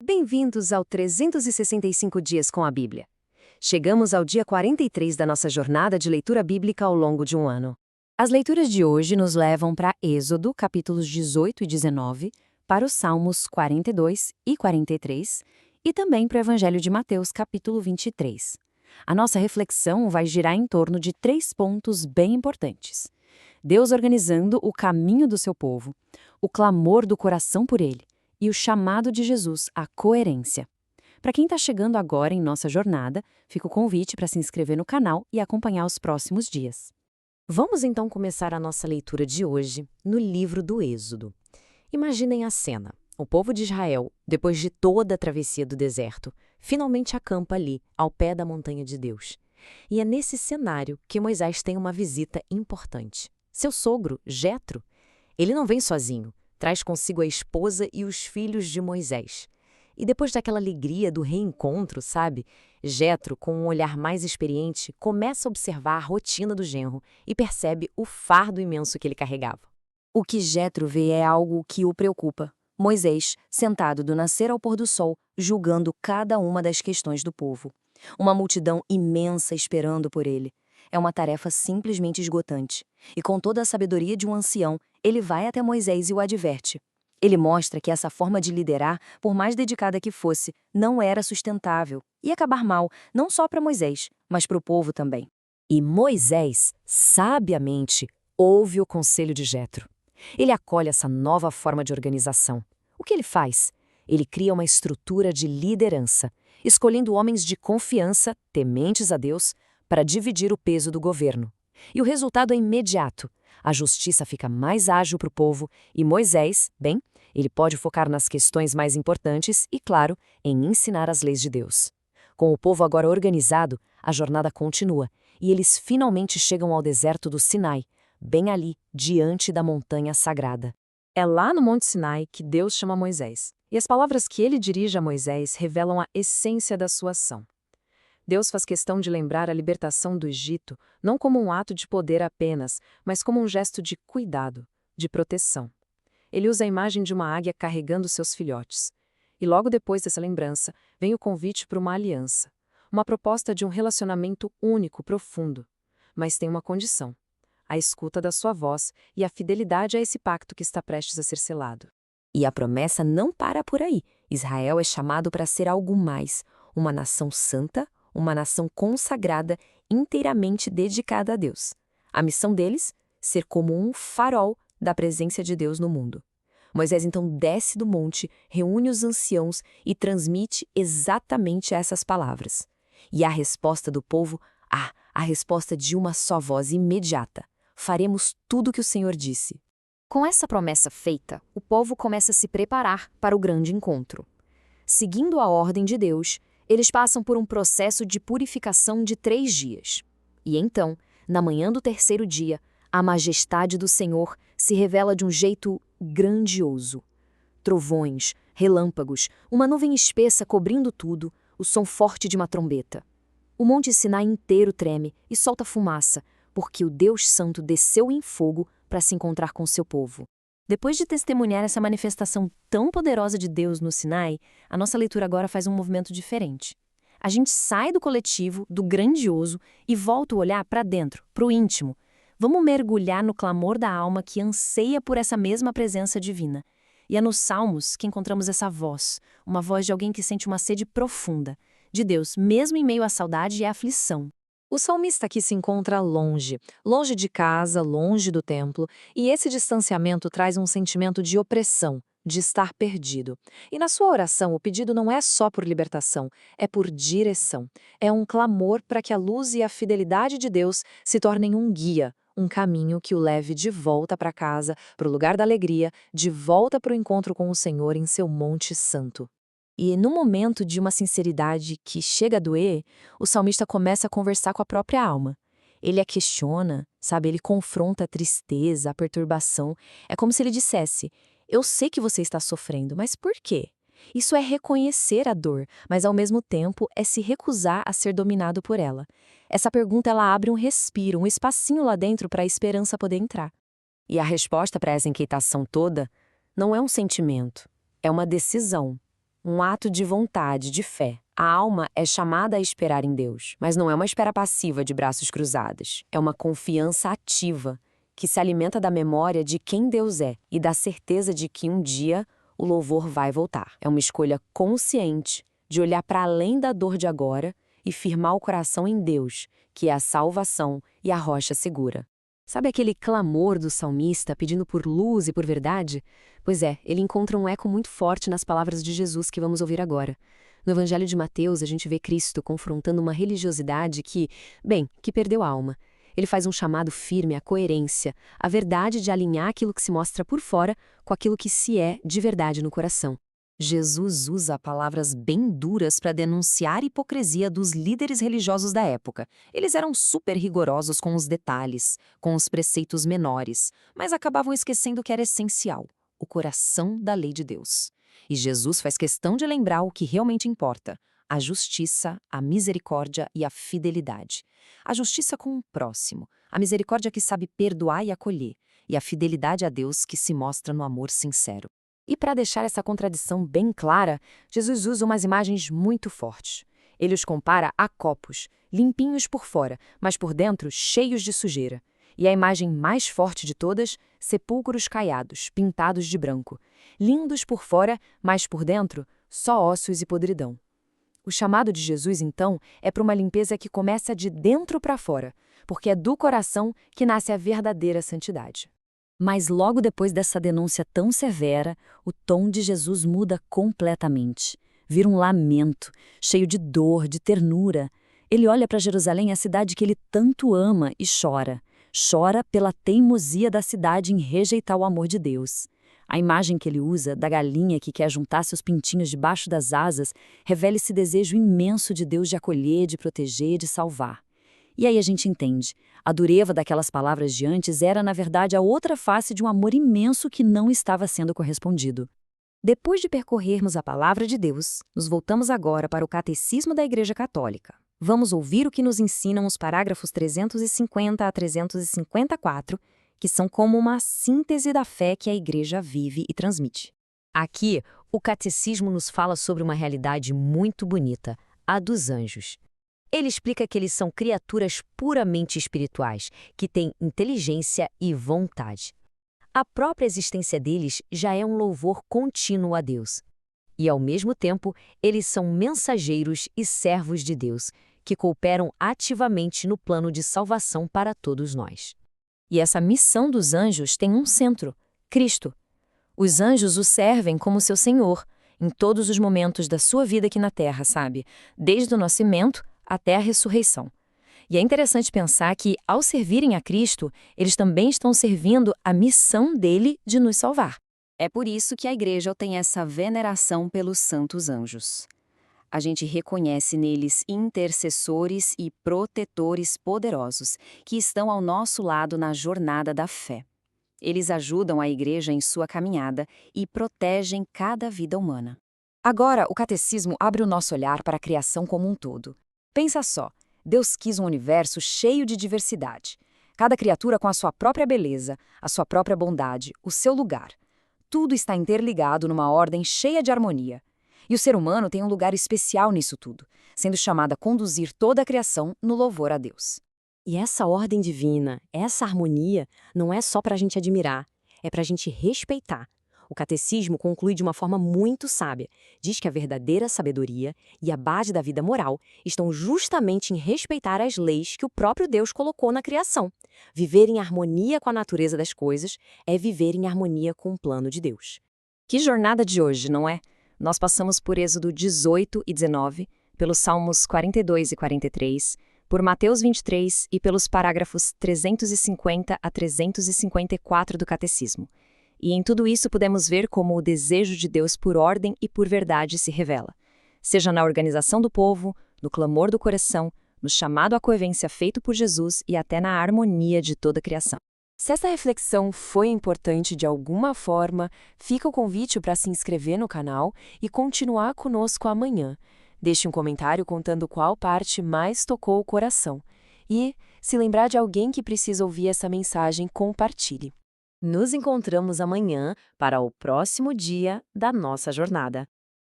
Bem-vindos ao 365 Dias com a Bíblia. Chegamos ao dia 43 da nossa jornada de leitura bíblica ao longo de um ano. As leituras de hoje nos levam para Êxodo, capítulos 18 e 19, para os Salmos 42 e 43 e também para o Evangelho de Mateus, capítulo 23. A nossa reflexão vai girar em torno de 3 pontos bem importantes: Deus organizando o caminho do seu povo, o clamor do coração por ele e o chamado de Jesus à coerência. Para quem está chegando agora em nossa jornada, fica o convite para se inscrever no canal e acompanhar os próximos dias. Vamos então começar a nossa leitura de hoje no livro do Êxodo. Imaginem a cena. O povo de Israel, depois de toda a travessia do deserto, finalmente acampa ali, ao pé da montanha de Deus. E é nesse cenário que Moisés tem uma visita importante. Seu sogro, Jetro. Ele não vem sozinho. Traz consigo a esposa e os filhos de Moisés. E depois daquela alegria do reencontro, sabe? Jetro, com um olhar mais experiente, começa a observar a rotina do genro e percebe o fardo imenso que ele carregava. O que Jetro vê é algo que o preocupa. Moisés, sentado do nascer ao pôr do sol, julgando cada uma das questões do povo. Uma multidão imensa esperando por ele. É uma tarefa simplesmente esgotante. E com toda a sabedoria de um ancião, ele vai até Moisés e o adverte. Ele mostra que essa forma de liderar, por mais dedicada que fosse, não era sustentável. Ia acabar mal, não só para Moisés, mas para o povo também. E Moisés, sabiamente, ouve o conselho de Jetro. Ele acolhe essa nova forma de organização. O que ele faz? Ele cria uma estrutura de liderança, escolhendo homens de confiança, tementes a Deus, para dividir o peso do governo. E o resultado é imediato. A justiça fica mais ágil para o povo e Moisés, bem, ele pode focar nas questões mais importantes e, claro, em ensinar as leis de Deus. Com o povo agora organizado, a jornada continua e eles finalmente chegam ao deserto do Sinai, bem ali, diante da montanha sagrada. É lá no Monte Sinai que Deus chama Moisés. E as palavras que ele dirige a Moisés revelam a essência da sua ação. Deus faz questão de lembrar a libertação do Egito não como um ato de poder apenas, mas como um gesto de cuidado, de proteção. Ele usa a imagem de uma águia carregando seus filhotes. E logo depois dessa lembrança, vem o convite para uma aliança, uma proposta de um relacionamento único, profundo. Mas tem uma condição: a escuta da sua voz e a fidelidade a esse pacto que está prestes a ser selado. E a promessa não para por aí. Israel é chamado para ser algo mais, uma nação santa, uma nação consagrada, inteiramente dedicada a Deus. A missão deles? Ser como um farol da presença de Deus no mundo. Moisés então desce do monte, reúne os anciãos e transmite exatamente essas palavras. E a resposta do povo? A resposta de uma só voz imediata: faremos tudo o que o Senhor disse. Com essa promessa feita, o povo começa a se preparar para o grande encontro. Seguindo a ordem de Deus, eles passam por um processo de purificação de 3 dias. E então, na manhã do 3º dia, a majestade do Senhor se revela de um jeito grandioso. Trovões, relâmpagos, uma nuvem espessa cobrindo tudo, o som forte de uma trombeta. O Monte Sinai inteiro treme e solta fumaça, porque o Deus Santo desceu em fogo para se encontrar com seu povo. Depois de testemunhar essa manifestação tão poderosa de Deus no Sinai, a nossa leitura agora faz um movimento diferente. A gente sai do coletivo, do grandioso, e volta o olhar para dentro, para o íntimo. Vamos mergulhar no clamor da alma que anseia por essa mesma presença divina. E é nos Salmos que encontramos essa voz, uma voz de alguém que sente uma sede profunda, de Deus, mesmo em meio à saudade e à aflição. O salmista aqui se encontra longe, longe de casa, longe do templo, e esse distanciamento traz um sentimento de opressão, de estar perdido. E na sua oração, o pedido não é só por libertação, é por direção. É um clamor para que a luz e a fidelidade de Deus se tornem um guia, um caminho que o leve de volta para casa, para o lugar da alegria, de volta para o encontro com o Senhor em seu Monte Santo. E no momento de uma sinceridade que chega a doer, o salmista começa a conversar com a própria alma. Ele a questiona, sabe? Ele confronta a tristeza, a perturbação. É como se ele dissesse: eu sei que você está sofrendo, mas por quê? Isso é reconhecer a dor, mas ao mesmo tempo é se recusar a ser dominado por ela. Essa pergunta ela abre um respiro, um espacinho lá dentro para a esperança poder entrar. E a resposta para essa inquietação toda não é um sentimento, é uma decisão. um ato de vontade, de fé. A alma é chamada a esperar em Deus, mas não é uma espera passiva de braços cruzados. É uma confiança ativa, que se alimenta da memória de quem Deus é e da certeza de que um dia o louvor vai voltar. É uma escolha consciente de olhar para além da dor de agora e firmar o coração em Deus, que é a salvação e a rocha segura. Sabe aquele clamor do salmista pedindo por luz e por verdade? Pois é, ele encontra um eco muito forte nas palavras de Jesus que vamos ouvir agora. No Evangelho de Mateus, a gente vê Cristo confrontando uma religiosidade que perdeu a alma. Ele faz um chamado firme à coerência, à verdade de alinhar aquilo que se mostra por fora com aquilo que se é de verdade no coração. Jesus usa palavras bem duras para denunciar a hipocrisia dos líderes religiosos da época. Eles eram super rigorosos com os detalhes, com os preceitos menores, mas acabavam esquecendo o que era essencial, o coração da lei de Deus. E Jesus faz questão de lembrar o que realmente importa: a justiça, a misericórdia e a fidelidade. A justiça com o próximo, a misericórdia que sabe perdoar e acolher, e a fidelidade a Deus que se mostra no amor sincero. E para deixar essa contradição bem clara, Jesus usa umas imagens muito fortes. Ele os compara a copos, limpinhos por fora, mas por dentro cheios de sujeira. E a imagem mais forte de todas, sepulcros caiados, pintados de branco. Lindos por fora, mas por dentro, só ossos e podridão. O chamado de Jesus, então, é para uma limpeza que começa de dentro para fora, porque é do coração que nasce a verdadeira santidade. Mas logo depois dessa denúncia tão severa, o tom de Jesus muda completamente. Vira um lamento, cheio de dor, de ternura. Ele olha para Jerusalém, a cidade que ele tanto ama, e chora. Chora pela teimosia da cidade em rejeitar o amor de Deus. A imagem que ele usa, da galinha que quer juntar seus pintinhos debaixo das asas, revela esse desejo imenso de Deus de acolher, de proteger, de salvar. E aí a gente entende. A dureza daquelas palavras de antes era, na verdade, a outra face de um amor imenso que não estava sendo correspondido. Depois de percorrermos a palavra de Deus, nos voltamos agora para o Catecismo da Igreja Católica. Vamos ouvir o que nos ensinam os parágrafos 350 a 354, que são como uma síntese da fé que a Igreja vive e transmite. Aqui, o Catecismo nos fala sobre uma realidade muito bonita, a dos anjos. Ele explica que eles são criaturas puramente espirituais, que têm inteligência e vontade. A própria existência deles já é um louvor contínuo a Deus. E, ao mesmo tempo, eles são mensageiros e servos de Deus, que cooperam ativamente no plano de salvação para todos nós. E essa missão dos anjos tem um centro: Cristo. Os anjos o servem como seu Senhor, em todos os momentos da sua vida aqui na Terra, sabe? Desde o nascimento até a ressurreição. E é interessante pensar que, ao servirem a Cristo, eles também estão servindo a missão dele de nos salvar. É por isso que a Igreja tem essa veneração pelos santos anjos. A gente reconhece neles intercessores e protetores poderosos que estão ao nosso lado na jornada da fé. Eles ajudam a Igreja em sua caminhada e protegem cada vida humana. Agora, o Catecismo abre o nosso olhar para a criação como um todo. Pensa só, Deus quis um universo cheio de diversidade. Cada criatura com a sua própria beleza, a sua própria bondade, o seu lugar. Tudo está interligado numa ordem cheia de harmonia. E o ser humano tem um lugar especial nisso tudo, sendo chamado a conduzir toda a criação no louvor a Deus. E essa ordem divina, essa harmonia, não é só para a gente admirar, é para a gente respeitar. O Catecismo conclui de uma forma muito sábia. Diz que a verdadeira sabedoria e a base da vida moral estão justamente em respeitar as leis que o próprio Deus colocou na criação. Viver em harmonia com a natureza das coisas é viver em harmonia com o plano de Deus. Que jornada de hoje, não é? Nós passamos por Êxodo 18 e 19, pelos Salmos 42 e 43, por Mateus 23 e pelos parágrafos 350 a 354 do Catecismo. E em tudo isso podemos ver como o desejo de Deus por ordem e por verdade se revela, seja na organização do povo, no clamor do coração, no chamado à coerência feito por Jesus e até na harmonia de toda a criação. Se essa reflexão foi importante de alguma forma, fica o convite para se inscrever no canal e continuar conosco amanhã. Deixe um comentário contando qual parte mais tocou o coração. E, se lembrar de alguém que precisa ouvir essa mensagem, compartilhe. Nos encontramos amanhã para o próximo dia da nossa jornada.